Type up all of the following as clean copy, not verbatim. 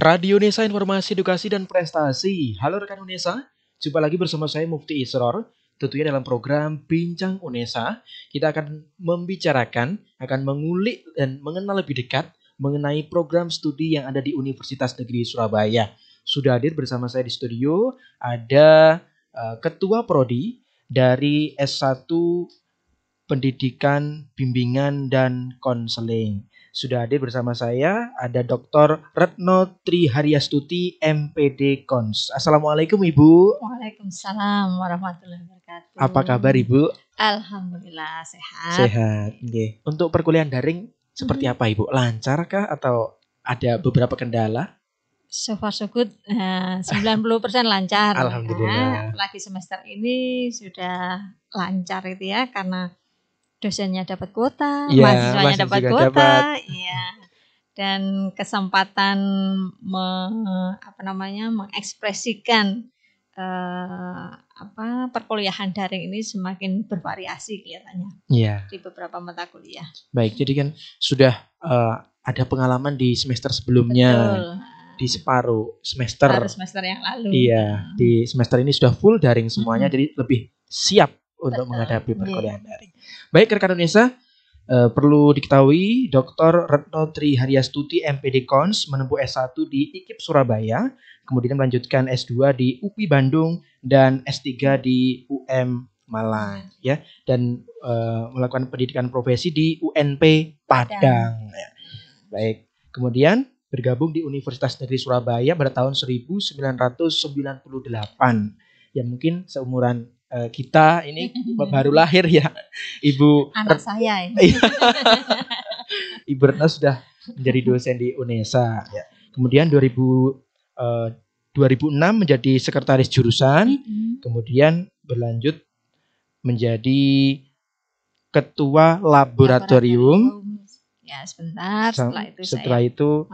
Radio Unesa Informasi Edukasi dan Prestasi. Halo rekan Unesa, jumpa lagi bersama saya Mufti Isror. Tentunya dalam program Bincang Unesa, kita akan membicarakan, akan mengulik dan mengenal lebih dekat mengenai program studi yang ada di Universitas Negeri Surabaya. Sudah hadir bersama saya di studio ada Ketua Prodi dari S1 Pendidikan, Bimbingan, dan Konseling. Sudah hadir bersama saya ada Dr. Retno Trihariastuti, MPD Kons. Assalamualaikum Ibu. Waalaikumsalam warahmatullahi wabarakatuh. Apa kabar Ibu? Alhamdulillah sehat. Sehat. Okay. Untuk perkuliahan daring seperti apa Ibu? Lancarkah atau ada beberapa kendala? So far so good, 90% lancar. Alhamdulillah. Lagi semester ini sudah lancar itu ya, karena dosennya dapat kuota, Ya, mahasiswanya dapat kuota, ya. Dan kesempatan mengekspresikan perkuliahan daring ini semakin bervariasi kelihatannya. Ya. Di beberapa mata kuliah. Baik, jadi kan sudah ada pengalaman di semester sebelumnya. Betul. Di separuh semester yang lalu. Iya, di semester ini sudah full daring semuanya, jadi lebih siap untuk menghadapi perkuliahan daring. Baik, rekan Unesa, perlu diketahui Dr. Retno Trihariastuti, MPD Kons, menempuh S1 di IKIP Surabaya, kemudian melanjutkan S2 di UPI Bandung dan S3 di UM Malang, ya, dan melakukan pendidikan profesi di UNP Padang. Ya. Baik, kemudian bergabung di Universitas Negeri Surabaya pada tahun 1998. Ya mungkin seumuran kita ini baru lahir ya, Ibu. Anak saya ini. Ibu Retno sudah menjadi dosen di Unesa. Ya. Kemudian 2006 menjadi sekretaris jurusan, kemudian berlanjut menjadi ketua laboratorium. Ya, sebentar setelah itu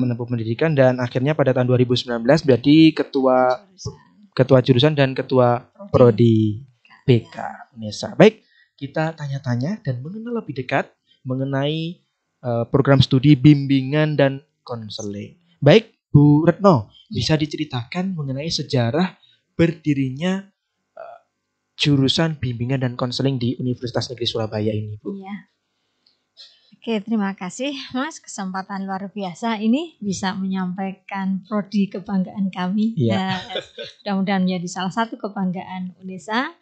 menempuh pendidikan dan akhirnya pada tahun 2019 menjadi ketua jurusan dan ketua prodi BK Unesa. Baik, kita tanya-tanya dan mengenal lebih dekat mengenai program studi bimbingan dan konseling. Baik, Bu Retno, bisa diceritakan mengenai sejarah berdirinya jurusan bimbingan dan konseling di Universitas Negeri Surabaya ini, Bu? Iya. Oke, terima kasih Mas, kesempatan luar biasa ini bisa menyampaikan prodi kebanggaan kami. Ya. Mudah-mudahan menjadi salah satu kebanggaan Unesa.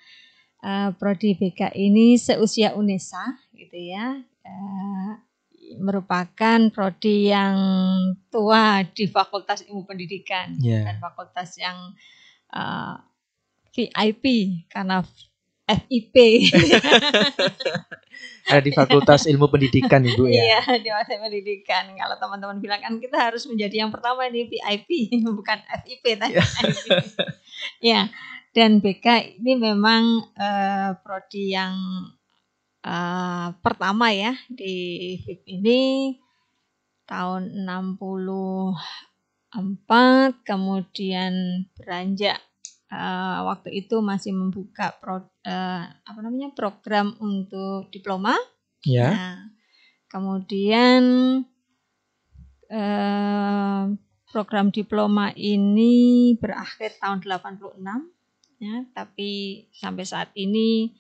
Prodi BK ini seusia Unesa, gitu ya. Merupakan prodi yang tua di Fakultas Ilmu Pendidikan dan fakultas yang VIP karena FIP. Ada di Fakultas Ilmu Pendidikan Ibu ya. Iya, di Fakultas Pendidikan. Kalau teman-teman bilang kan kita harus menjadi yang pertama di VIP, bukan FIP tadi. Ya, dan BK ini memang prodi yang pertama ya di FIP ini tahun 64, kemudian beranjak waktu itu masih membuka program untuk diploma. Ya. Nah, kemudian program diploma ini berakhir tahun 86 ya, tapi sampai saat ini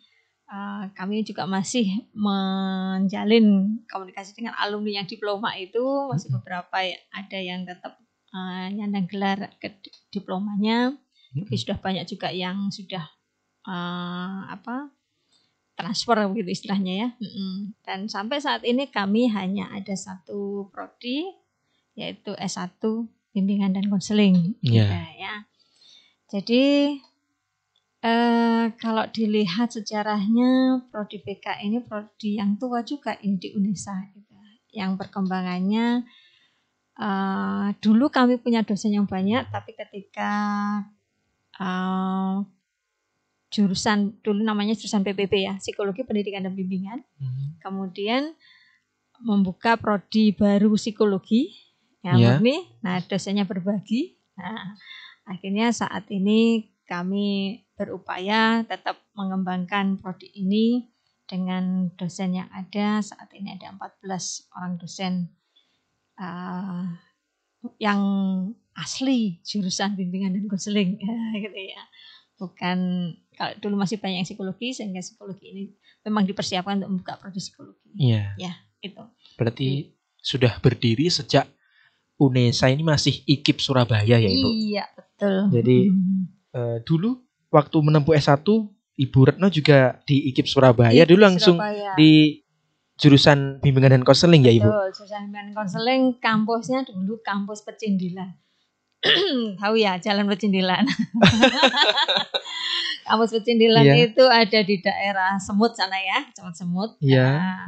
kami juga masih menjalin komunikasi dengan alumni yang diploma itu, masih beberapa ada yang tetap nyandang gelar ke diplomanya. Tapi sudah banyak juga yang sudah transfer begitu istilahnya ya. Dan sampai saat ini kami hanya ada satu prodi, yaitu S1 Bimbingan dan Konseling. Gitu, ya. Jadi kalau dilihat sejarahnya, prodi BK ini prodi yang tua juga ini di Unesa. Gitu. Yang perkembangannya dulu kami punya dosen yang banyak, tapi ketika jurusan dulu namanya jurusan PPB ya, Psikologi Pendidikan dan Bimbingan. Kemudian membuka prodi baru psikologi yang murni. Nah, dosennya berbagi. Nah, akhirnya saat ini kami berupaya tetap mengembangkan prodi ini dengan dosen yang ada. Saat ini ada 14 orang dosen yang asli jurusan bimbingan dan konseling gitu ya. Bukan kalau dulu masih banyak yang psikologi, sehingga psikologi ini memang dipersiapkan untuk membuka prodi psikologi. Iya. Ya, itu. Berarti sudah berdiri sejak UNESA ini masih IKIP Surabaya ya Ibu? Iya, betul. Jadi dulu waktu menempuh S1 Ibu Retno juga di IKIP Surabaya, dulu langsung di jurusan bimbingan dan konseling ya Ibu? Betul, jurusan bimbingan dan konseling, kampusnya dulu kampus Pecindilan. Tahu ya, Jalan Pecindilan. Kampus Pecindilan itu ada di daerah Semut sana ya, Kecamatan Semut. Ya,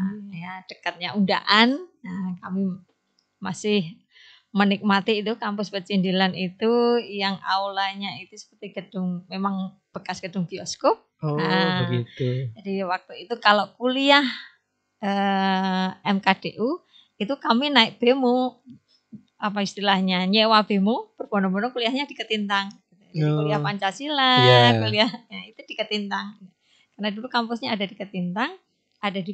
dekatnya Undaan. Nah, kami masih menikmati itu kampus Pecindilan itu yang aulanya itu seperti gedung, memang bekas gedung bioskop. Oh, begitu. Jadi waktu itu kalau kuliah MKDU itu kami naik bemo, apa istilahnya, nyewa bemo, berbondong-bondong kuliahnya di Ketintang. Jadi kuliah Pancasila, kuliahnya itu di Ketintang. Karena dulu kampusnya ada di Ketintang, ada di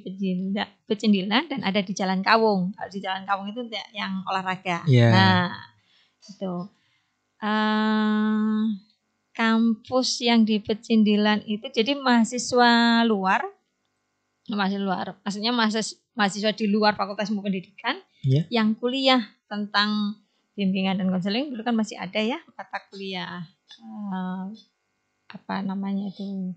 Pecindilan, dan ada di Jalan Kawung. Kalau di Jalan Kawung itu yang olahraga. Nah, itu kampus yang di Pecindilan itu jadi mahasiswa luar, maksudnya mahasiswa di luar Fakultas Ilmu Pendidikan yang kuliah tentang bimbingan dan konseling. Dulu kan masih ada ya mata kuliah apa namanya itu,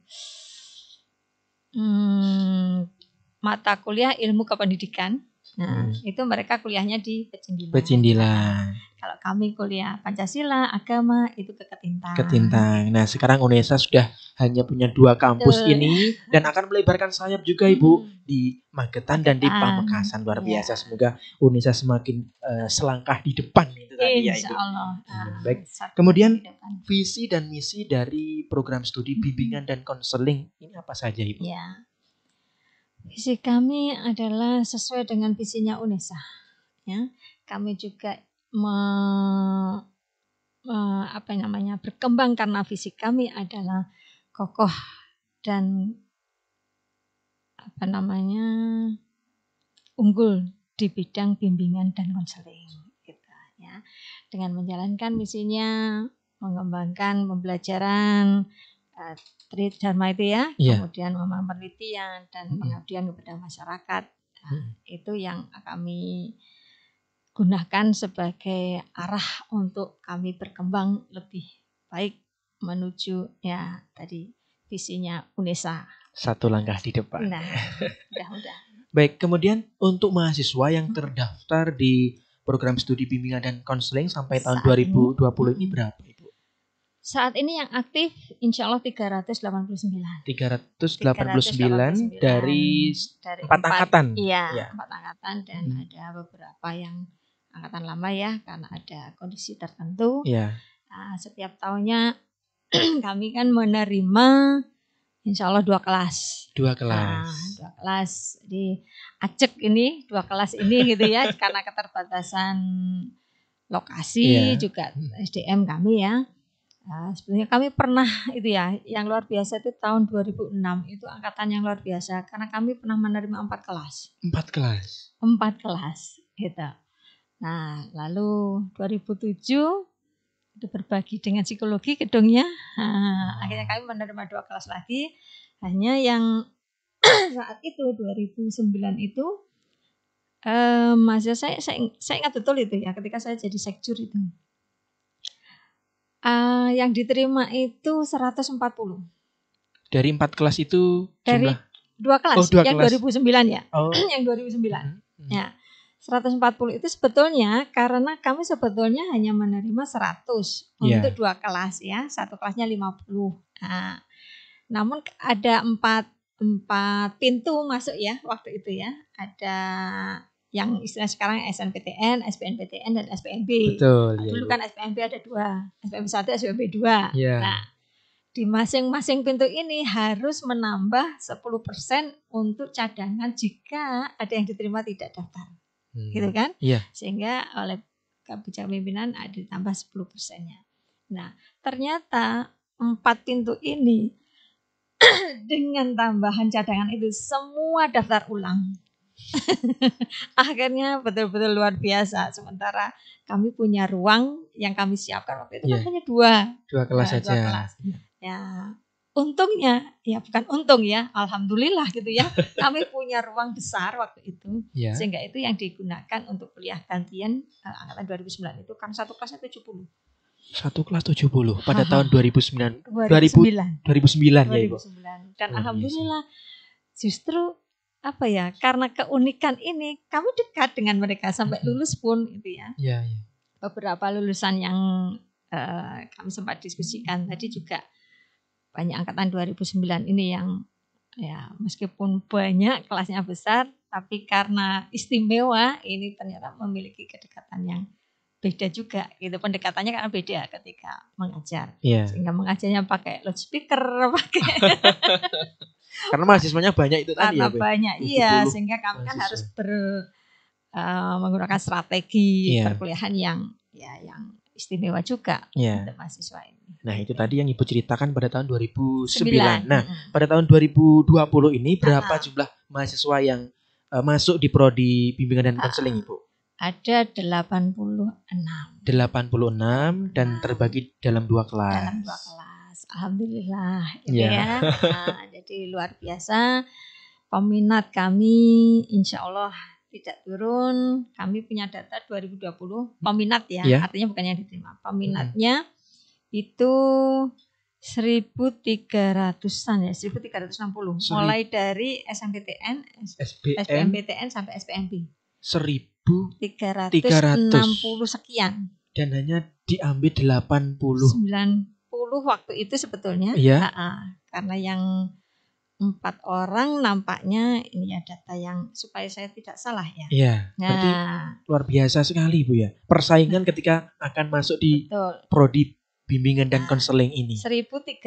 mata kuliah ilmu kependidikan. Nah, itu mereka kuliahnya di Pecindilan. Kalau kami kuliah Pancasila, agama, itu ke Ketintang. Nah, sekarang UNESA sudah hanya punya 2 kampus ini dan akan melebarkan sayap juga Ibu di Magetan dan di Pamekasan. Luar biasa. Semoga UNESA semakin selangkah di depan itu tadi ya Ibu. Insyaallah. Baik. Kemudian visi dan misi dari program studi bimbingan dan konseling ini apa saja Ibu? Ya. Visi kami adalah sesuai dengan visinya UNESA. Ya, kami juga berkembang karena visi kami adalah kokoh dan unggul di bidang bimbingan dan konseling. Gitu, ya. Dengan menjalankan misinya, mengembangkan pembelajaran Tridharma itu ya, kemudian memang penelitian dan pengabdian kepada masyarakat. Itu yang kami gunakan sebagai arah untuk kami berkembang lebih baik menuju ya tadi visinya UNESA. Satu langkah di depan. Nah, mudah-mudahan. Baik, kemudian untuk mahasiswa yang terdaftar di program studi bimbingan dan konseling sampai tahun 2020 ini berapa Ibu? Saat ini yang aktif insya Allah 389. 389 dari 4 angkatan. Iya, 4 angkatan dan ada beberapa yang angkatan lama ya karena ada kondisi tertentu. Nah, setiap tahunnya kami kan menerima insya Allah 2 kelas. 2 kelas. Nah, 2 kelas di Acek ini, 2 kelas ini gitu ya karena keterbatasan lokasi juga SDM kami ya. Nah, sebenarnya kami pernah itu ya, yang luar biasa itu tahun 2006 itu angkatan yang luar biasa karena kami pernah menerima 4 kelas. 4 kelas. 4 kelas gitu. Nah, lalu 2007 itu berbagi dengan psikologi gedungnya. Nah, akhirnya kami menerima 2 kelas lagi. Hanya yang saat itu 2009 itu saya ingat betul itu ya ketika saya jadi sekjur itu. Yang diterima itu 140. Dari 4 kelas itu dari jumlah 2 kelas, yang kelas. 2009 ya. Yang 2009. Ya. 140 itu sebetulnya karena kami sebetulnya hanya menerima 100 untuk 2 kelas ya. 1 kelasnya 50. Nah, namun ada 4 pintu masuk ya waktu itu ya. Ada yang istilah sekarang SNPTN, SBNPTN, dan SPMB. Betul. Dulu kan SPMB ada 2, SPMB 1, SPMB 2. Nah, di masing-masing pintu ini harus menambah 10% untuk cadangan jika ada yang diterima tidak daftar. Gitu kan? Sehingga oleh kebijakan pimpinan ada ditambah 10%-nya. Nah, ternyata 4 pintu ini dengan tambahan cadangan itu semua daftar ulang. Akhirnya betul-betul luar biasa. Sementara kami punya ruang yang kami siapkan waktu itu kan hanya dua kelas saja. Dua kelas. Ya, untungnya, ya bukan untung ya, alhamdulillah gitu ya. Kami punya ruang besar waktu itu, sehingga itu yang digunakan untuk kuliah gantian angkatan 2009 itu kan satu kelasnya 70. Satu kelas 70 pada tahun 2009 ya Ibu. Dan alhamdulillah justru apa ya, karena keunikan ini kami dekat dengan mereka sampai lulus pun gitu ya. Beberapa lulusan yang kami sempat diskusikan tadi juga banyak angkatan 2009 ini yang ya meskipun banyak kelasnya besar tapi karena istimewa ini ternyata memiliki kedekatan yang beda juga gitu, pendekatannya karena beda ketika mengajar, sehingga mengajarnya pakai loudspeaker, pakai karena mahasiswanya banyak itu tadi karena banyak sehingga kami kan harus menggunakan strategi perkuliahan yang istimewa juga untuk mahasiswa ini. Nah itu tadi yang Ibu ceritakan pada tahun 2009. Nah pada tahun 2020 ini berapa jumlah mahasiswa yang masuk di prodi bimbingan dan konseling Ibu? Ada 86. 86 dan terbagi dalam 2 kelas. Dalam 2 kelas. Alhamdulillah ya. Nah, jadi luar biasa. Peminat kami insya Allah tidak turun. Kami punya data 2020 peminat artinya bukan yang diterima. Peminatnya itu 1.300-an 1.360. Mulai dari SNMPTN, SBMPTN sampai SPMB. 1.360 sekian. Dan hanya diambil 80. 90 waktu itu sebetulnya. Karena yang 4 orang nampaknya ini ya data yang supaya saya tidak salah ya. Berarti luar biasa sekali Bu ya. Persaingan ketika akan masuk di prodi bimbingan dan konseling ini. 1.319.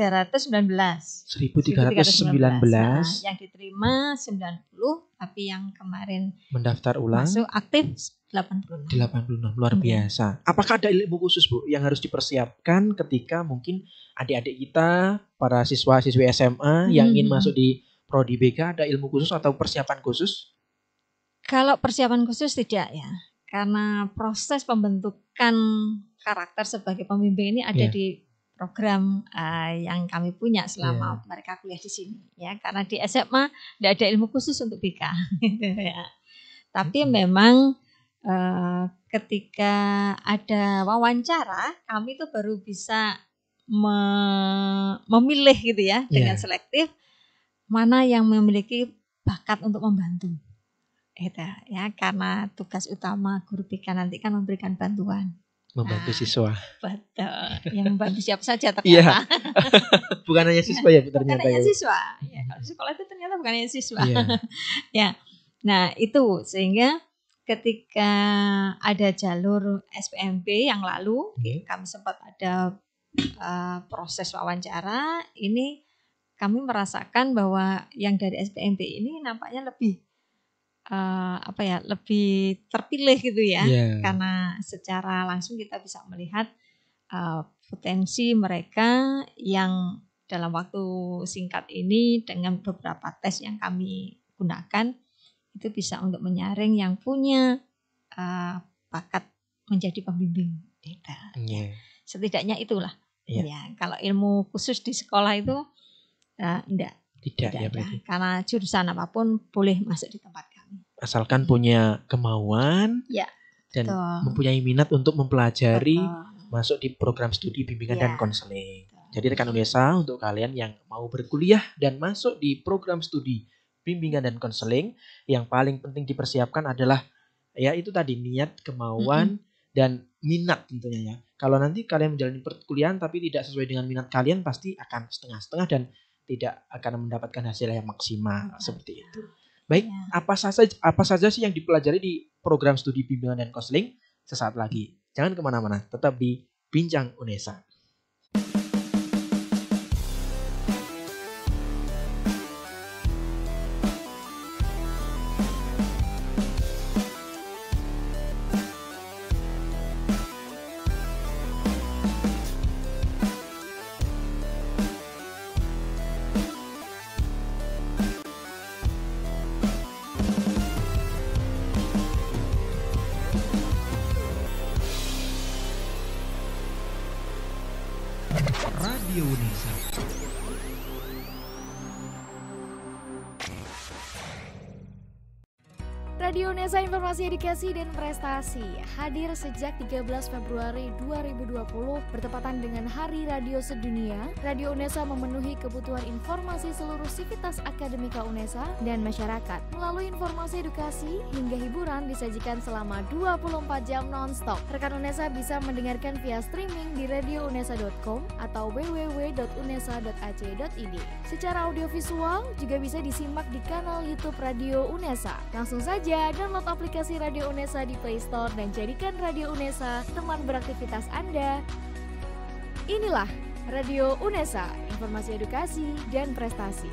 Yang diterima 90, tapi yang kemarin mendaftar ulang masuk aktif 86. Luar biasa. Apakah ada ilmu khusus Bu yang harus dipersiapkan ketika mungkin adik-adik kita, para siswa-siswi SMA yang ingin masuk di prodi BK, ada ilmu khusus atau persiapan khusus? Kalau persiapan khusus tidak ya. Karena proses pembentukan karakter sebagai pembimbing ini ada di program yang kami punya selama mereka kuliah di sini ya, karena di SMA tidak ada ilmu khusus untuk BK gitu ya. Tapi memang ketika ada wawancara kami tuh baru bisa memilih gitu ya dengan selektif mana yang memiliki bakat untuk membantu. Gitu ya, karena tugas utama guru BK nanti kan memberikan bantuan. Membantu siswa. Betul. Yang membantu siapa saja ternyata. Bukan hanya siswa ya ternyata. Bukan hanya siswa. Ya, kalau sekolah itu ternyata bukan hanya siswa. Ya. Nah, itu sehingga ketika ada jalur SPMB yang lalu, kami sempat ada proses wawancara, ini kami merasakan bahwa yang dari SPMB ini nampaknya lebih lebih terpilih gitu ya, karena secara langsung kita bisa melihat potensi mereka yang dalam waktu singkat ini dengan beberapa tes yang kami gunakan itu bisa untuk menyaring yang punya bakat menjadi pembimbing. Setidaknya itulah. Ya, kalau ilmu khusus di sekolah itu tidak ya berarti. Karena jurusan apapun boleh masuk di tempat kami. Asalkan punya kemauan dan mempunyai minat untuk mempelajari masuk di program studi bimbingan dan konseling. Jadi rekan Unesa, untuk kalian yang mau berkuliah dan masuk di program studi bimbingan dan konseling, yang paling penting dipersiapkan adalah ya itu tadi niat, kemauan dan minat tentunya ya. Kalau nanti kalian menjalani perkuliahan tapi tidak sesuai dengan minat kalian, pasti akan setengah-setengah dan tidak akan mendapatkan hasil yang maksimal seperti itu. Baik, apa saja sih yang dipelajari di program studi bimbingan dan konseling? Sesaat lagi. Jangan kemana-mana, tetap di Bincang Unesa. Radio Unesa. Radio Unesa Informasi Edukasi dan Prestasi hadir sejak 13 Februari 2020 bertepatan dengan Hari Radio Sedunia. Radio Unesa memenuhi kebutuhan informasi seluruh sivitas akademika Unesa dan masyarakat. Melalui informasi edukasi hingga hiburan disajikan selama 24 jam non-stop. Rekan Unesa bisa mendengarkan via streaming di radiounesa.com atau www.unesa.ac.id. Secara audiovisual juga bisa disimak di kanal YouTube Radio Unesa. Langsung saja download aplikasi Radio Unesa di Play Store dan jadikan Radio Unesa teman beraktivitas Anda. Inilah Radio Unesa, informasi edukasi dan prestasi.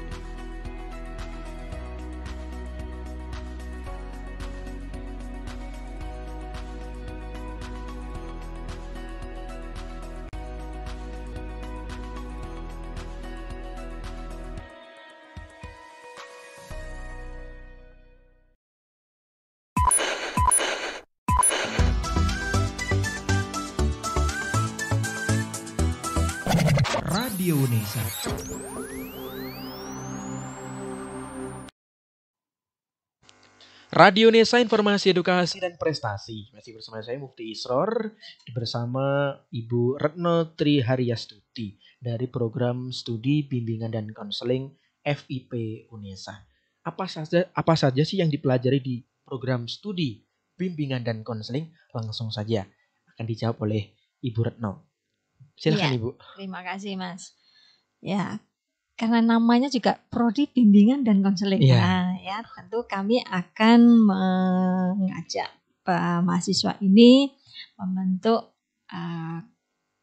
Radio Unesa. Radio Unesa Informasi Edukasi dan Prestasi. Masih bersama saya Mufti Isror bersama Ibu Retno Triharyastuti dari Program Studi Bimbingan dan Konseling FIP Unesa. Apa saja sih yang dipelajari di program studi bimbingan dan konseling? Langsung saja akan dijawab oleh Ibu Retno. Silakan ya, Ibu. Terima kasih Mas. Ya, karena namanya juga Prodi Bimbingan dan Konseling. Ya. Nah, ya tentu kami akan mengajak mahasiswa ini membentuk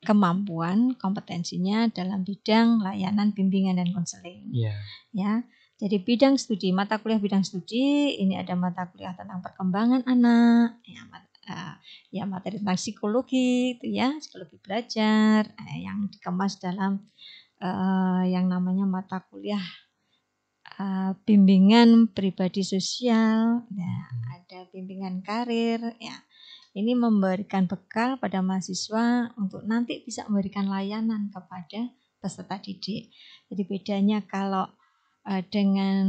kemampuan, kompetensinya dalam bidang layanan bimbingan dan konseling. Ya. Ya. Jadi bidang studi, mata kuliah bidang studi ini ada mata kuliah tentang perkembangan anak, ya materi tentang psikologi itu ya, psikologi belajar yang dikemas dalam yang namanya mata kuliah bimbingan pribadi sosial, ya, ada bimbingan karir, ya. Ini memberikan bekal pada mahasiswa untuk nanti bisa memberikan layanan kepada peserta didik. Jadi bedanya kalau dengan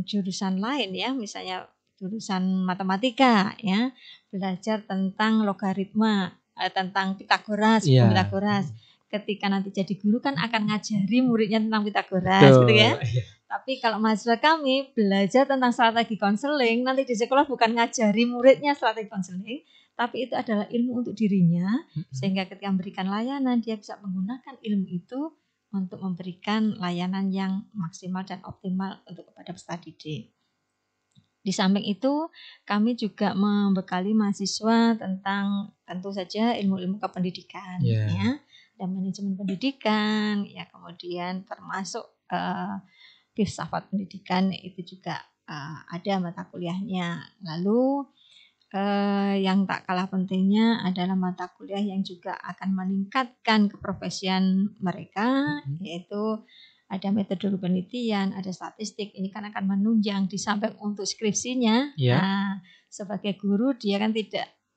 jurusan lain ya, misalnya jurusan matematika ya, belajar tentang logaritma, tentang Pitagoras, Pitagoras. Ketika nanti jadi guru kan akan ngajari muridnya tentang Pitagoras. Betul. Gitu ya. Tapi kalau mahasiswa kami belajar tentang strategi konseling, nanti di sekolah bukan ngajari muridnya strategi konseling, tapi itu adalah ilmu untuk dirinya, sehingga ketika memberikan layanan dia bisa menggunakan ilmu itu untuk memberikan layanan yang maksimal dan optimal untuk kepada peserta didik. Di samping itu, kami juga membekali mahasiswa tentang tentu saja ilmu-ilmu kependidikan, ya, dan manajemen pendidikan, ya, kemudian termasuk filsafat pendidikan itu juga ada mata kuliahnya. Lalu yang tak kalah pentingnya adalah mata kuliah yang juga akan meningkatkan keprofesian mereka, yaitu ada metodologi penelitian, ada statistik. Ini kan akan menunjang di samping untuk skripsinya. Nah, sebagai guru dia kan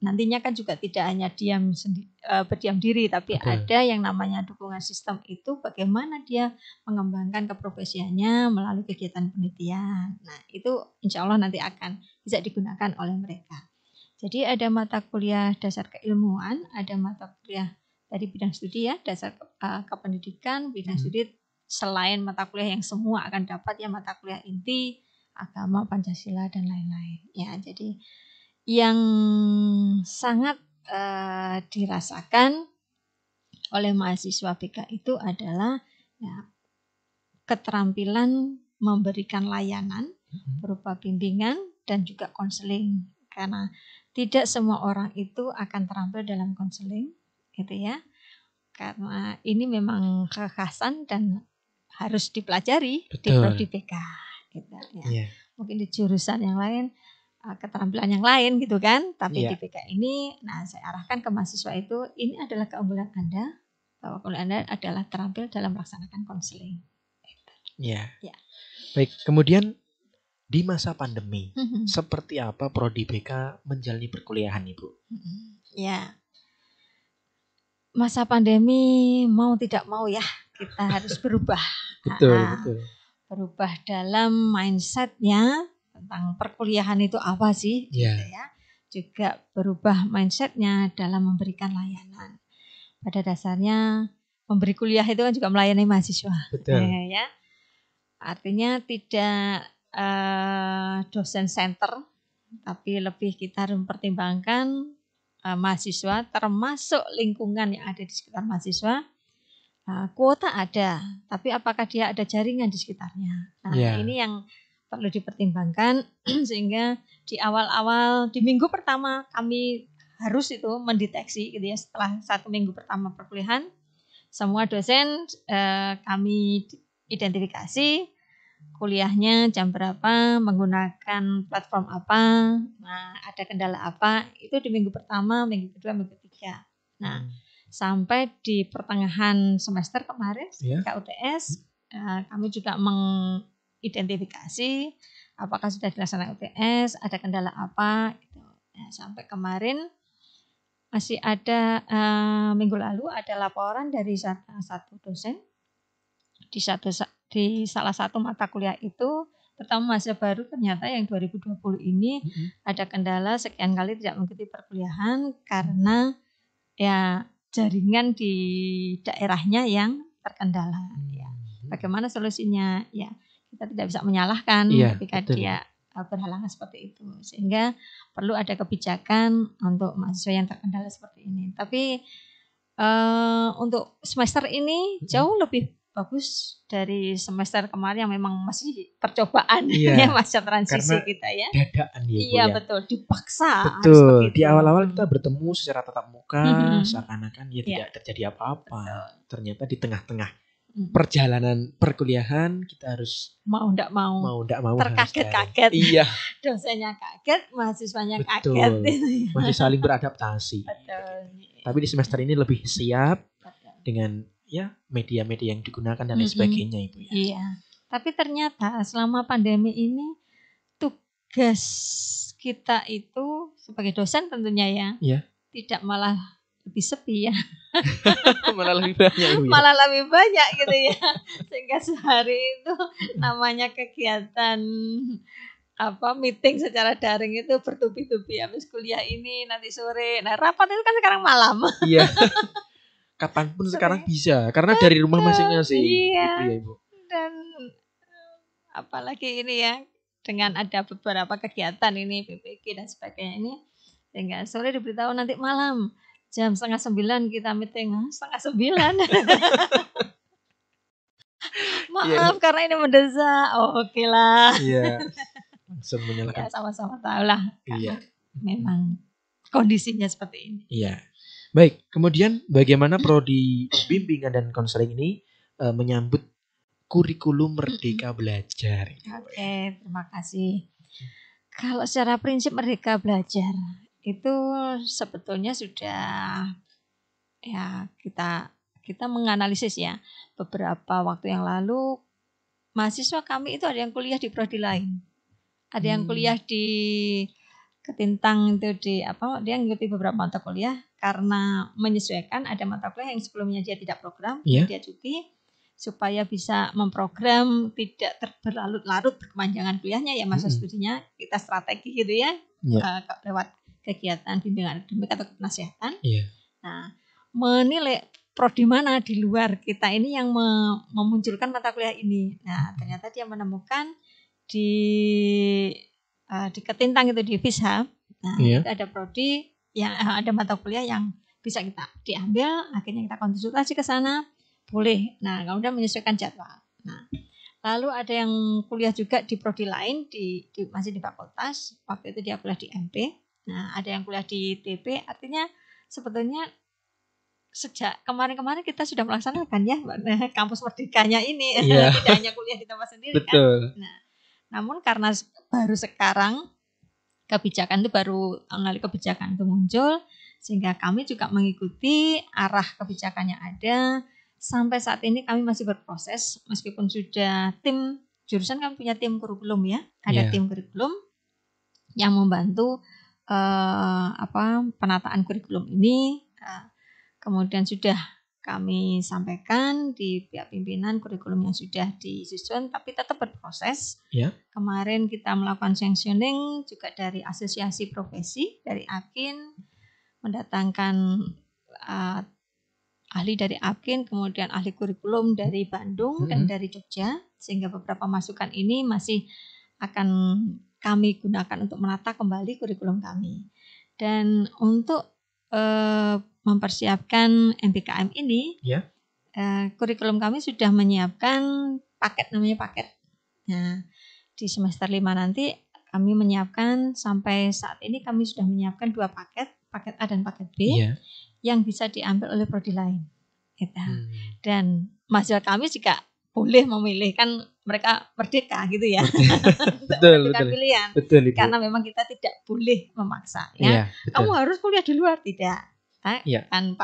nantinya kan juga tidak hanya berdiam diri, tapi ada yang namanya dukungan sistem itu bagaimana dia mengembangkan keprofesiannya melalui kegiatan penelitian. Nah, itu insya Allah nanti akan bisa digunakan oleh mereka. Jadi ada mata kuliah dasar keilmuan, ada mata kuliah dari bidang studi ya, dasar kependidikan, bidang studi selain mata kuliah yang semua akan dapat ya, mata kuliah inti, agama, Pancasila dan lain-lain. Ya, jadi yang sangat dirasakan oleh mahasiswa BK itu adalah ya, keterampilan memberikan layanan berupa bimbingan dan juga konseling. Karena tidak semua orang itu akan terampil dalam konseling, gitu ya. Karena ini memang kekhasan dan harus dipelajari di prodi BK, gitu ya. Mungkin di jurusan yang lain keterampilan yang lain, gitu kan. Tapi di BK ini, nah saya arahkan ke mahasiswa itu, ini adalah keunggulan Anda, bahwa keunggulan Anda adalah terampil dalam melaksanakan konseling. Ya. Baik, kemudian di masa pandemi, seperti apa prodi BK menjalani perkuliahan, Ibu? Ya, masa pandemi mau tidak mau ya, kita harus berubah. Betul. Berubah dalam mindsetnya tentang perkuliahan itu apa sih, gitu ya. Juga berubah mindsetnya dalam memberikan layanan. Pada dasarnya memberi kuliah itu kan juga melayani mahasiswa. Betul. Ya. Artinya tidak dosen center, tapi lebih kita harus mempertimbangkan mahasiswa, termasuk lingkungan yang ada di sekitar mahasiswa. Kuota ada, tapi apakah dia ada jaringan di sekitarnya? Nah, ini yang perlu dipertimbangkan sehingga di awal-awal, di minggu pertama kami harus itu mendeteksi gitu ya. Setelah 1 minggu pertama perkuliahan, semua dosen kami identifikasi kuliahnya jam berapa, menggunakan platform apa, nah ada kendala apa, itu di minggu pertama, minggu kedua, minggu ketiga. Nah, sampai di pertengahan semester kemarin, ketika UTS, kami juga mengidentifikasi apakah sudah dilaksanakan UTS, ada kendala apa, gitu. Nah, sampai kemarin masih ada minggu lalu ada laporan dari satu dosen di salah satu mata kuliah itu, terutama mahasiswa baru ternyata yang 2020 ini ada kendala sekian kali tidak mengikuti perkuliahan karena ya jaringan di daerahnya yang terkendala. Ya. Bagaimana solusinya? Ya, kita tidak bisa menyalahkan ketika dia berhalangan seperti itu. Sehingga perlu ada kebijakan untuk mahasiswa yang terkendala seperti ini. Tapi untuk semester ini jauh lebih bagus dari semester kemarin yang memang masih percobaan ya, masa transisi karena kita ya. Dadaan ya. Iya betul, dipaksa. Betul. Di awal-awal kita bertemu secara tatap muka, seakan-akan ya tidak terjadi apa-apa. Ternyata di tengah-tengah perjalanan perkuliahan kita harus mau enggak mau terkaget-kaget. Iya. Dosennya kaget, mahasiswanya betul. Kaget. Masih saling beradaptasi. Betul. Tapi di semester ini lebih siap dengan ya media-media yang digunakan dan lain sebagainya Ibu ya. Iya. Tapi ternyata selama pandemi ini tugas kita itu sebagai dosen tentunya ya. Tidak malah lebih sepi ya. Malah lebih banyak Ibu ya. Malah lebih banyak gitu ya. Sehingga sehari itu namanya kegiatan meeting secara daring itu bertubi-tubi. Habis kuliah ini nanti sore. Nah, rapat itu kan sekarang malam. Iya. Kapanpun sekarang bisa, karena dari rumah masing-masing. Iya. Gitu ya, Ibu. Dan apalagi ini ya, dengan ada beberapa kegiatan ini, PPG dan sebagainya ini, sehingga sore diberitahu nanti malam jam 8:30 kita meeting. 8:30. Maaf karena ini mendesak. Oke lah. Iya. Langsung menyalakan. Ya, sama-sama tahu lah. Iya. Memang kondisinya seperti ini. Iya. Baik, kemudian bagaimana prodi bimbingan dan konseling ini menyambut kurikulum Merdeka Belajar? Oke, terima kasih. Kalau secara prinsip Merdeka Belajar itu sebetulnya sudah ya kita menganalisis ya beberapa waktu yang lalu mahasiswa kami itu ada yang kuliah di prodi lain, ada yang kuliah di Ketintang itu dia ngikuti beberapa mata kuliah karena menyesuaikan ada mata kuliah yang sebelumnya dia tidak program, dia cuti supaya bisa memprogram tidak berlarut-larut berkepanjangan kuliahnya ya masa studinya kita strategi gitu ya lewat kegiatan bimbingan akademik atau penasihatan. Nah, menilai prodi mana di luar kita ini yang memunculkan mata kuliah ini. Nah, ternyata dia menemukan di Ketintang itu di FISHA. Nah, itu ada prodi yang ada mata kuliah yang bisa kita diambil, akhirnya kita konsultasi ke sana, boleh. Nah, kemudian menyesuaikan jadwal. Nah, lalu ada yang kuliah juga di prodi lain masih di fakultas, waktu itu dia kuliah di MP. Nah, ada yang kuliah di TP, artinya sebetulnya sejak kemarin-kemarin kita sudah melaksanakan ya kampus merdekanya ini, tidak hanya kuliah di tempat sendiri. Betul. Kan. Nah, namun karena baru sekarang kebijakan itu muncul, sehingga kami juga mengikuti arah kebijakannya ada. Sampai saat ini kami masih berproses, meskipun sudah tim jurusan kami punya tim kurikulum ya, ada tim kurikulum yang membantu penataan kurikulum ini. Kemudian sudah kami sampaikan di pihak pimpinan kurikulum yang sudah disusun tapi tetap berproses. Ya. Kemarin kita melakukan sanctioning juga dari asosiasi profesi, dari APKIN, mendatangkan ahli dari APKIN, kemudian ahli kurikulum dari Bandung dan dari Jogja, sehingga beberapa masukan ini masih akan kami gunakan untuk menata kembali kurikulum kami. Dan untuk mempersiapkan MBKM ini, kurikulum kami sudah menyiapkan namanya paket. Nah, di semester 5 nanti kami menyiapkan, sampai saat ini kami sudah menyiapkan 2 paket A dan paket B, yang bisa diambil oleh prodi lain. Gitu. Dan mahasiswa kami juga boleh memilih, kan mereka merdeka gitu ya. Betul. Pilihan. Betul, Ibu. Karena memang kita tidak boleh memaksa ya. Kamu harus kuliah di luar, tidak. Kan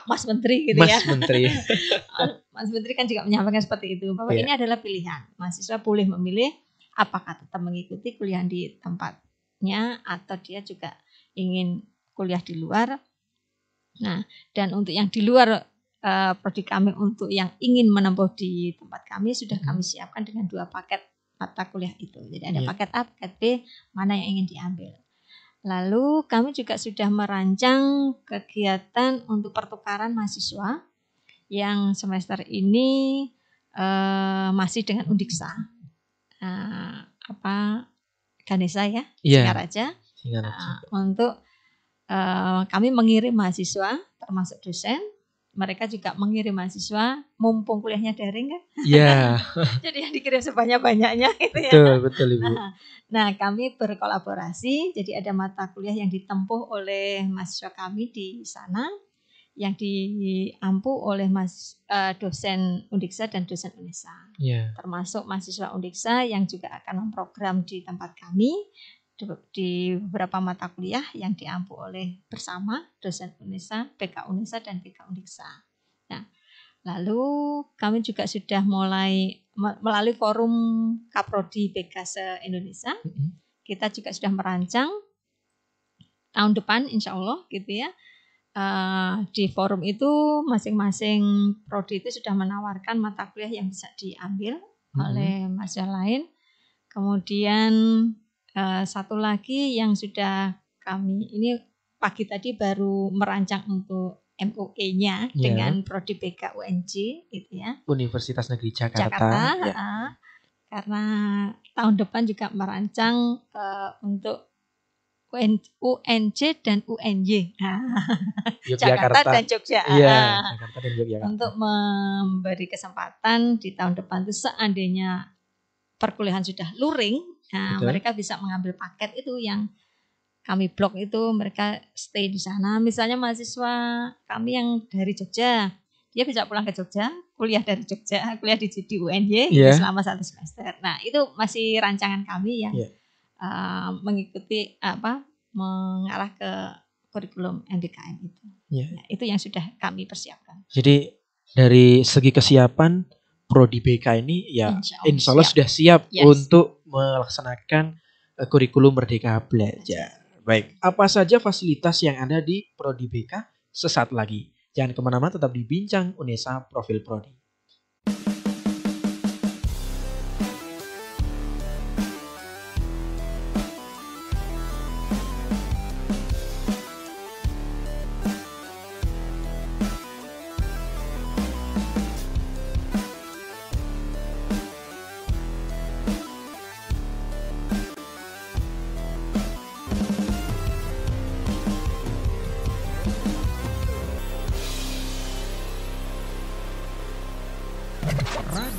Mas Menteri gitu Mas Menteri. Mas Menteri kan juga menyampaikan seperti itu, bahwa ini adalah pilihan. Mahasiswa boleh memilih apakah tetap mengikuti kuliah di tempatnya atau dia juga ingin kuliah di luar. Nah, dan untuk yang di luar prodi kami, untuk yang ingin menempuh di tempat kami sudah kami siapkan dengan 2 paket mata kuliah itu. Jadi ada paket A, paket B, mana yang ingin diambil. Lalu kami juga sudah merancang kegiatan untuk pertukaran mahasiswa yang semester ini masih dengan Undiksa. Ganesha ya, Singaraja. Untuk kami mengirim mahasiswa termasuk dosen. Mereka juga mengirim mahasiswa, mumpung kuliahnya daring kan. Iya. Jadi yang dikirim sebanyak-banyaknya gitu ya. Betul Ibu. Nah, kami berkolaborasi, jadi ada mata kuliah yang ditempuh oleh mahasiswa kami di sana, yang diampu oleh dosen Undiksa dan dosen UNESA. Termasuk mahasiswa Undiksa yang juga akan memprogram di tempat kami, di beberapa mata kuliah yang diampu oleh bersama dosen UNESA, PK UNESA dan PK Undiksa. Nah, lalu kami juga sudah mulai melalui forum Kaprodi PK se-Indonesia, kita juga sudah merancang tahun depan insya Allah gitu ya. Di forum itu masing-masing prodi itu sudah menawarkan mata kuliah yang bisa diambil oleh mahasiswa lain. Kemudian satu lagi yang sudah kami ini pagi tadi baru merancang untuk MOE-nya dengan prodi PK UNJ gitu ya. Universitas Negeri Jakarta. Karena tahun depan juga merancang untuk UNJ dan UNY. Jakarta dan Jogja. Jakarta dan Yogyakarta. Untuk memberi kesempatan di tahun depan itu seandainya perkuliahan sudah luring, mereka bisa mengambil paket itu yang kami blok itu, mereka stay di sana. Misalnya mahasiswa kami yang dari Jogja, dia bisa pulang ke Jogja, kuliah dari Jogja, kuliah di UNY selama 1 semester. Nah, itu masih rancangan kami yang mengikuti mengarah ke kurikulum MBKM itu. Nah, itu yang sudah kami persiapkan. Jadi dari segi kesiapan prodi BK ini insya Allah sudah siap untuk melaksanakan kurikulum Merdeka Belajar. Baik, apa saja fasilitas yang ada di prodi BK sesaat lagi? Jangan kemana-mana, tetap di Bincang UNESA Profil Prodi.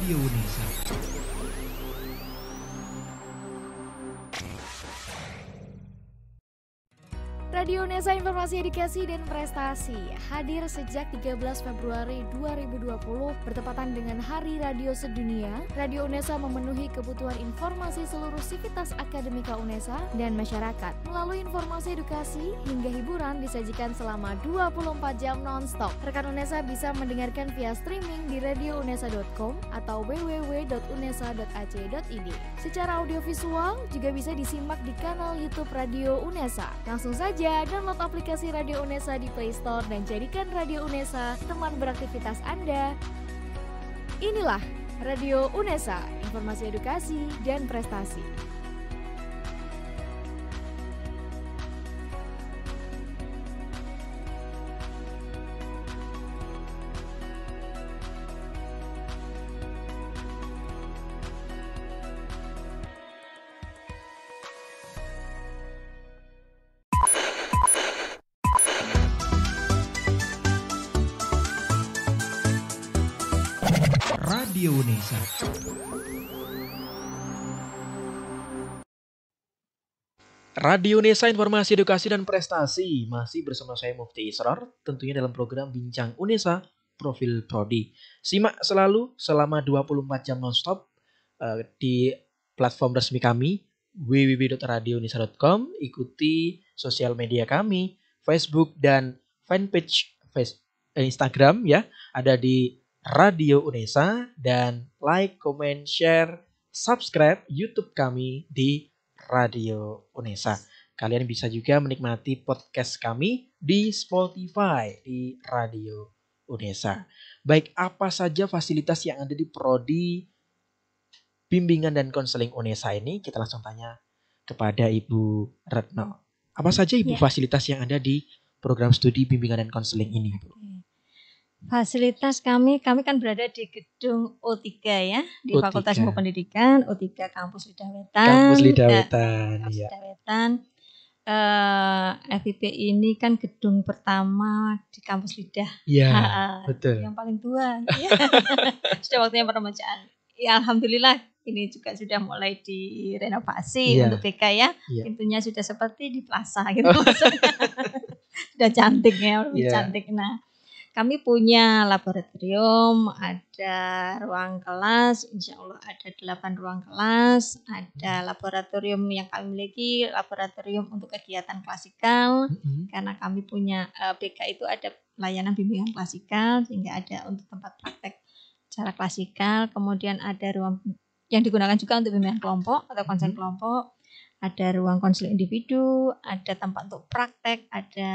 Radio UNESA. Radio UNESA, informasi edukasi dan prestasi, hadir sejak 13 Februari 2020 bertepatan dengan Hari Radio Sedunia. Radio UNESA memenuhi kebutuhan informasi seluruh sivitas akademika UNESA dan masyarakat. Melalui informasi edukasi hingga hiburan disajikan selama 24 jam non-stop. Rekan UNESA bisa mendengarkan via streaming di radiounesa.com atau www.unesa.ac.id. Secara audiovisual juga bisa disimak di kanal YouTube Radio UNESA. Langsung saja Segera download aplikasi Radio Unesa di Play Store dan jadikan Radio Unesa teman beraktivitas Anda. Inilah Radio Unesa, informasi edukasi dan prestasi. Radio Unesa. Radio Unesa, informasi edukasi dan prestasi. Masih bersama saya Mufti Israr, tentunya dalam program Bincang Unesa Profil Prodi. Simak selalu selama 24 jam nonstop di platform resmi kami www.radiounesa.com. Ikuti sosial media kami, Facebook dan fanpage Instagram ya, ada di Radio Unesa, dan like, comment, share, subscribe YouTube kami di Radio Unesa. Kalian bisa juga menikmati podcast kami di Spotify di Radio Unesa. Baik, apa saja fasilitas yang ada di Prodi Bimbingan dan Konseling Unesa ini? Kita langsung tanya kepada Ibu Retno. Apa saja Ibu fasilitas yang ada di program studi bimbingan dan konseling ini, Bu? Fasilitas kami kan berada di gedung O3 ya, di O3. Fakultas Ilmu Pendidikan, O3 Kampus Lidah Wetan. Kampus Lidah Wetan, Kampus ya. Lidah Wetan. FIP ini kan gedung pertama di Kampus Lidah. Iya, betul. Yang paling tua. Ya. Sudah waktunya peremajaan. Ya, alhamdulillah ini juga sudah mulai direnovasi untuk BK ya. Pintunya sudah seperti di plaza gitu maksudnya. Sudah cantik ya, lebih cantik. Nah, kami punya laboratorium, ada ruang kelas, insya Allah ada 8 ruang kelas, ada laboratorium yang kami miliki, laboratorium untuk kegiatan klasikal, karena kami punya BK itu ada layanan bimbingan klasikal, sehingga ada untuk tempat praktek secara klasikal, kemudian ada ruang yang digunakan juga untuk bimbingan kelompok atau konseling kelompok, ada ruang konseling individu, ada tempat untuk praktek, ada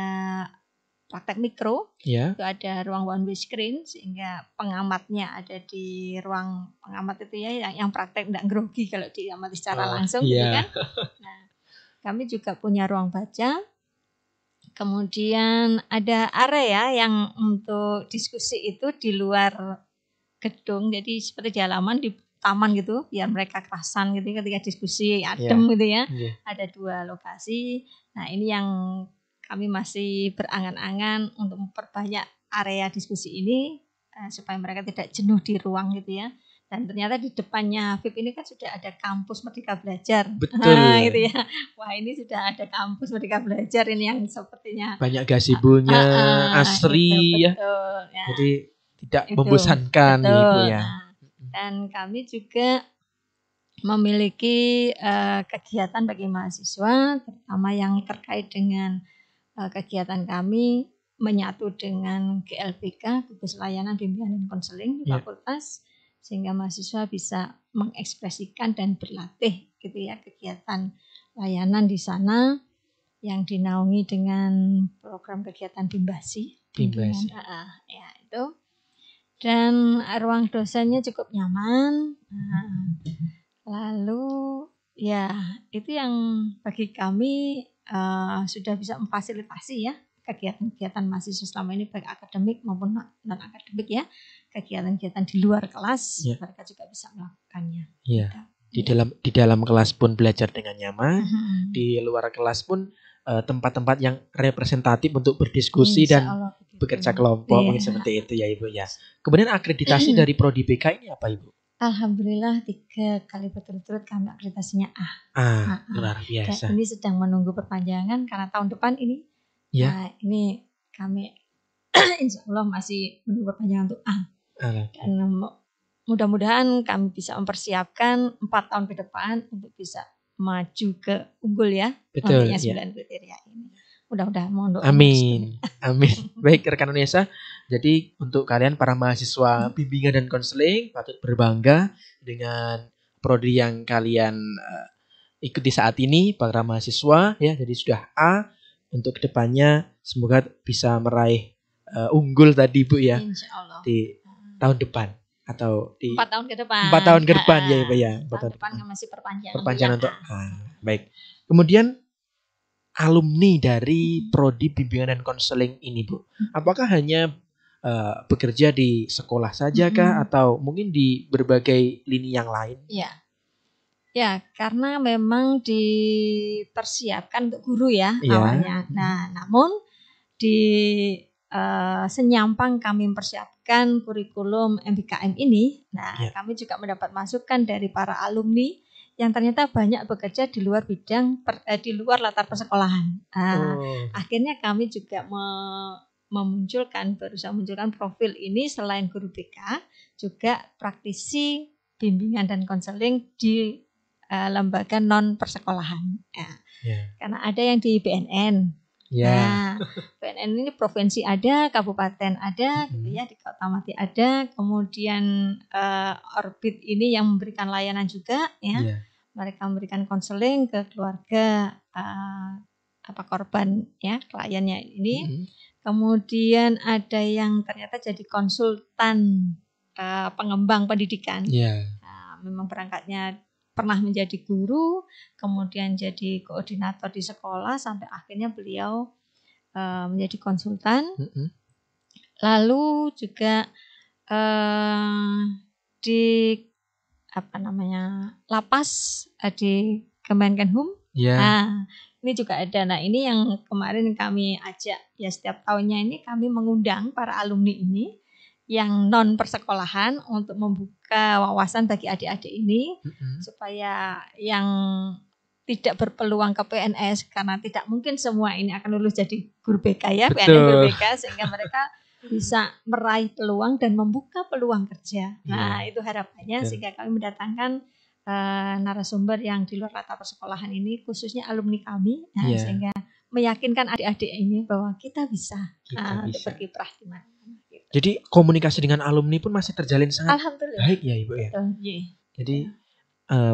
praktek mikro, itu ada ruang one way screen sehingga pengamatnya ada di ruang pengamat itu ya, yang praktek tidak grogi kalau diamati secara langsung gitu kan. Nah, kami juga punya ruang baca, kemudian ada area yang untuk diskusi itu di luar gedung, jadi seperti di halaman di taman gitu, biar mereka kerasan gitu ketika diskusi adem gitu ya. Ada 2 lokasi. Nah, ini yang kami masih berangan-angan untuk memperbanyak area diskusi ini supaya mereka tidak jenuh di ruang gitu ya. Dan ternyata di depannya FIP ini kan sudah ada kampus Merdeka Belajar. Betul. Gitu ya. Wah, ini sudah ada kampus Merdeka Belajar ini yang sepertinya banyak gazebo-nya, asri gitu, ya. Betul, ya. Jadi tidak membosankan Ibu ya. Dan kami juga memiliki kegiatan bagi mahasiswa, terutama yang terkait dengan kegiatan kami menyatu dengan GLBK, Gugus Layanan Bimbingan dan Konseling di fakultas, sehingga mahasiswa bisa mengekspresikan dan berlatih gitu ya kegiatan layanan di sana yang dinaungi dengan program kegiatan Bimbasi. Ya itu. Dan ruang dosennya cukup nyaman. Lalu ya itu yang bagi kami sudah bisa memfasilitasi ya kegiatan-kegiatan mahasiswa selama ini baik akademik maupun non akademik ya, kegiatan-kegiatan di luar kelas mereka juga bisa melakukannya. Di dalam kelas pun belajar dengan nyaman, di luar kelas pun tempat-tempat yang representatif untuk berdiskusi dan bekerja kelompok mungkin seperti itu ya Ibu ya. Kemudian akreditasi dari Prodi BK ini apa Ibu? Alhamdulillah 3 kali berturut-turut kami akreditasinya A. Luar biasa. Dan ini sedang menunggu perpanjangan karena tahun depan ini. Nah, ini kami insya Allah masih menunggu perpanjangan untuk A. Dan mudah-mudahan kami bisa mempersiapkan 4 tahun ke depan untuk bisa maju ke unggul ya. Betul. 9 kriteria ini. Mudah-mudahan mohon doa. Amin. Baik rekan Unesa. Jadi untuk kalian para mahasiswa bimbingan dan konseling patut berbangga dengan prodi yang kalian ikuti saat ini para mahasiswa ya. Jadi sudah A, untuk kedepannya semoga bisa meraih unggul tadi Bu ya. Insya Allah. Di tahun depan atau di 4 tahun ke depan. 4 tahun ke depan ya Ibu ya. 4 tahun depan masih perpanjangan. Perpanjangan untuk baik. Kemudian alumni dari prodi bimbingan dan konseling ini Bu, apakah hanya bekerja di sekolah saja kah atau mungkin di berbagai lini yang lain? Ya, karena memang dipersiapkan untuk guru ya awalnya. Nah, namun di Senyampang kami mempersiapkan kurikulum MBKM ini. Nah, kami juga mendapat masukan dari para alumni yang ternyata banyak bekerja di luar bidang di luar latar persekolahan. Akhirnya kami juga berusaha memunculkan profil ini selain guru BK, juga praktisi bimbingan dan konseling di lembaga non persekolahan. Karena ada yang di BNN. Nah, BNN ini provinsi ada, kabupaten ada, gitu ya, di Kota Mati ada, kemudian Orbit ini yang memberikan layanan juga, ya. Mereka memberikan konseling ke keluarga korban, ya, kliennya ini. Kemudian ada yang ternyata jadi konsultan pengembang pendidikan. Memang berangkatnya pernah menjadi guru, kemudian jadi koordinator di sekolah, sampai akhirnya beliau menjadi konsultan. Lalu juga di lapas di Kemenkenhum. Nah, ini juga ada. Nah, ini yang kemarin kami ajak ya, setiap tahunnya ini kami mengundang para alumni ini yang non persekolahan untuk membuka wawasan bagi adik-adik ini supaya yang tidak berpeluang ke PNS, karena tidak mungkin semua ini akan lulus jadi guru BK ya, PNS guru BK, sehingga mereka bisa meraih peluang dan membuka peluang kerja. Nah, itu harapannya sehingga kami mendatangkan narasumber yang di luar latar persekolahan ini, khususnya alumni kami, sehingga meyakinkan adik-adik ini bahwa kita bisa untuk berkiprah di mana. Jadi komunikasi dengan alumni pun masih terjalin sangat baik ya Ibu ya. Jadi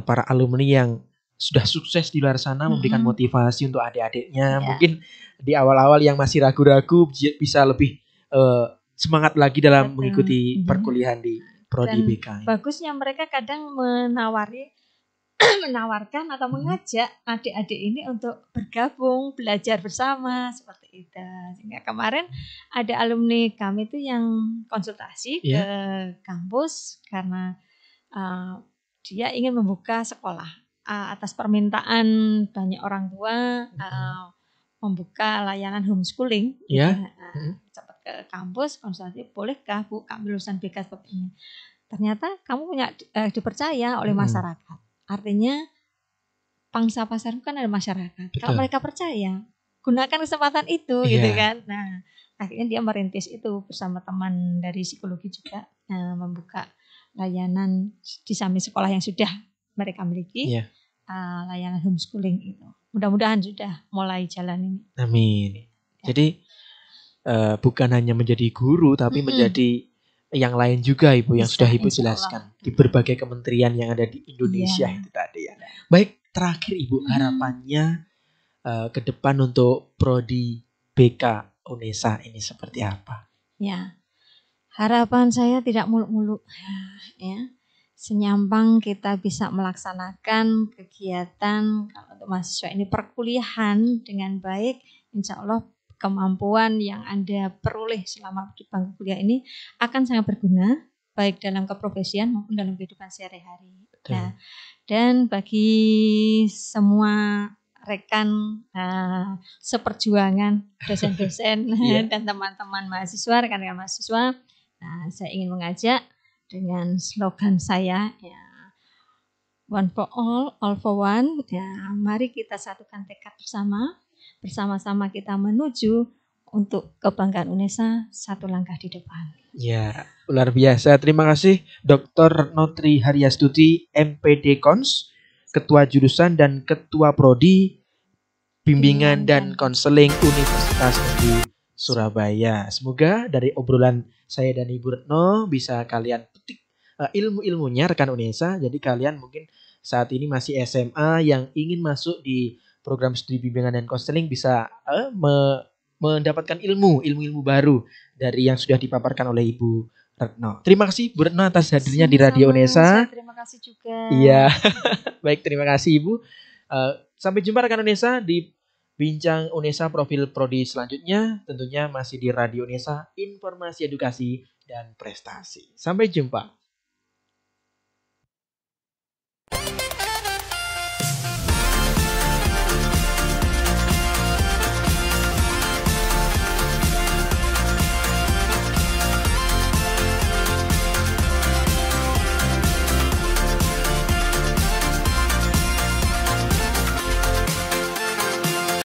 para alumni yang sudah sukses di luar sana memberikan motivasi untuk adik-adiknya. Mungkin di awal-awal yang masih ragu-ragu bisa lebih semangat lagi dalam mengikuti perkuliahan di prodi BK. Bagusnya mereka kadang menawarkan atau mengajak adik-adik ini untuk bergabung, belajar bersama seperti itu. Sehingga kemarin ada alumni kami itu yang konsultasi ke kampus karena dia ingin membuka sekolah atas permintaan banyak orang tua, membuka layanan homeschooling. Cepat ke kampus konsultasi, bolehkah Bu kami lulusan BK seperti ini? Ternyata kamu dipercaya oleh masyarakat. Artinya pangsa pasar kan ada masyarakat. Betul. Kalau mereka percaya, gunakan kesempatan itu, gitu kan. Nah, akhirnya dia merintis itu bersama teman dari psikologi juga, membuka layanan di samping sekolah yang sudah mereka miliki, layanan homeschooling itu. Mudah-mudahan sudah mulai jalan ini. Amin. Jadi bukan hanya menjadi guru, tapi menjadi yang lain juga Ibu yang sudah Ibu jelaskan di berbagai kementerian yang ada di Indonesia itu tadi ya. Baik, terakhir Ibu, harapannya ke depan untuk prodi BK UNESA ini seperti apa? Ya, harapan saya tidak muluk-muluk ya. Senyampang kita bisa melaksanakan kegiatan kalau untuk mahasiswa ini perkuliahan dengan baik, insya Allah kemampuan yang Anda peroleh selama di bangku kuliah ini akan sangat berguna baik dalam keprofesian maupun dalam kehidupan sehari-hari. Nah, dan bagi semua rekan seperjuangan dosen-dosen dan teman-teman mahasiswa, rekan-rekan mahasiswa, saya ingin mengajak dengan slogan saya ya, one for all for one. Ya, mari kita satukan tekad bersama-sama kita menuju untuk kebanggaan UNESA satu langkah di depan. Ya, luar biasa. Terima kasih Dr. Notri Haryastuti, MPD Kons, Ketua Jurusan dan Ketua Prodi Bimbingan dan Konseling Universitas Negeri Surabaya. Semoga dari obrolan saya dan Ibu Retno bisa kalian petik ilmu-ilmunya rekan UNESA. Jadi kalian mungkin saat ini masih SMA yang ingin masuk di program studi bimbingan dan konseling bisa mendapatkan ilmu baru dari yang sudah dipaparkan oleh Ibu Retno. Terima kasih Bu Retno atas hadirnya di Radio Unesa. Terima kasih juga. Iya. Baik, terima kasih Ibu. Sampai jumpa rekan Unesa di Bincang Unesa profil prodi selanjutnya, tentunya masih di Radio Unesa, informasi edukasi dan prestasi. Sampai jumpa.